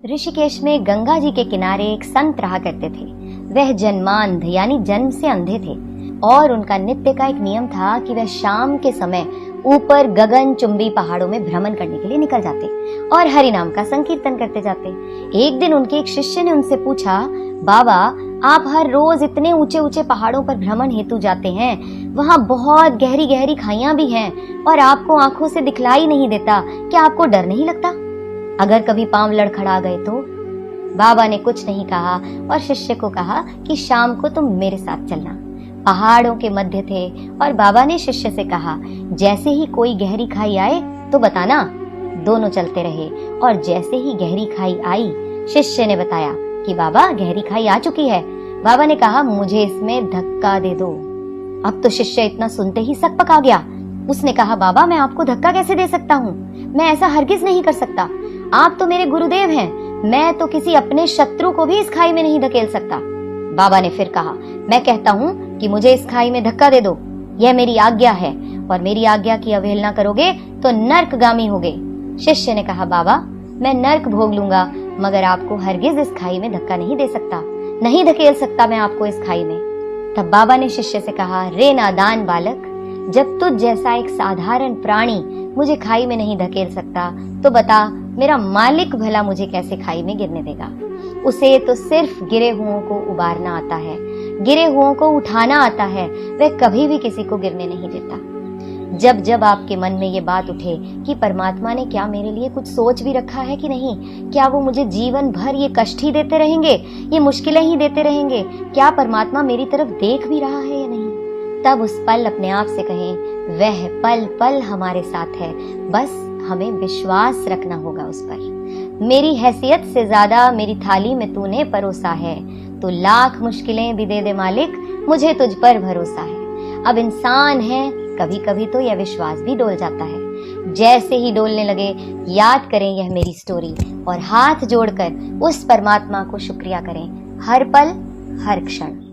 ऋषिकेश में गंगा जी के किनारे एक संत रहा करते थे। वह जन्मांध यानी जन्म से अंधे थे और उनका नित्य का एक नियम था कि वह शाम के समय ऊपर गगन चुंबी पहाड़ों में भ्रमण करने के लिए निकल जाते और हरि नाम का संकीर्तन करते जाते। एक दिन उनके एक शिष्य ने उनसे पूछा, बाबा आप हर रोज इतने ऊंचे ऊंचे पहाड़ों पर भ्रमण हेतु जाते हैं, वहाँ बहुत गहरी गहरी खाइयां भी हैं और आपको आंखों से दिखलाई नहीं देता, क्या आपको डर नहीं लगता? अगर कभी पांव लड़खड़ा गए तो? बाबा ने कुछ नहीं कहा और शिष्य को कहा कि शाम को तुम मेरे साथ चलना। पहाड़ों के मध्य थे और बाबा ने शिष्य से कहा, जैसे ही कोई गहरी खाई आए तो बताना। दोनों चलते रहे और जैसे ही गहरी खाई आई, शिष्य ने बताया कि बाबा गहरी खाई आ चुकी है। बाबा ने कहा, मुझे इसमें धक्का दे दो। अब तो शिष्य इतना सुनते ही सकपका गया। उसने कहा, बाबा मैं आपको धक्का कैसे दे सकता हूँ, मैं ऐसा हरगिज नहीं कर सकता। आप तो मेरे गुरुदेव हैं, मैं तो किसी अपने शत्रु को भी इस खाई में नहीं धकेल सकता। बाबा ने फिर कहा, मैं कहता हूँ कि मुझे इस खाई में धक्का दे दो, यह मेरी आज्ञा है और मेरी आज्ञा की अवहेलना करोगे तो नर्कगामी होगे। शिष्य ने कहा, बाबा मैं नर्क भोग लूंगा मगर आपको हरगिज इस खाई में धक्का नहीं दे सकता, नहीं धकेल सकता मैं आपको इस खाई में। तब बाबा ने शिष्य से कहा, रे नादान बालक, जब तुझ जैसा एक साधारण प्राणी मुझे खाई में नहीं धकेल सकता तो बता मेरा मालिक भला मुझे कैसे खाई में गिरने देगा? उसे तो सिर्फ गिरे हुओं को उबारना आता है, गिरे हुओं को उठाना आता है, वह कभी भी किसी को गिरने नहीं देता। जब जब आपके मन में ये बात उठे कि परमात्मा ने क्या मेरे लिए कुछ सोच भी रखा है कि नहीं, क्या वो मुझे जीवन भर ये कष्ट ही देते रहेंगे, ये मुश्किलें ही देते रहेंगे, क्या परमात्मा मेरी तरफ देख भी रहा है या नहीं, तब उस पल अपने आप से कहें, वह पल पल हमारे साथ है, बस हमें विश्वास रखना होगा उस पर। मेरी हैसियत से ज्यादा मेरी थाली में तूने परोसा है, तो लाख मुश्किलें भी दे दे मालिक, मुझे तुझ पर भरोसा है। अब इंसान है, कभी कभी तो यह विश्वास भी डोल जाता है। जैसे ही डोलने लगे याद करें यह मेरी स्टोरी और हाथ जोड़कर उस परमात्मा को शुक्रिया करें हर पल हर क्षण।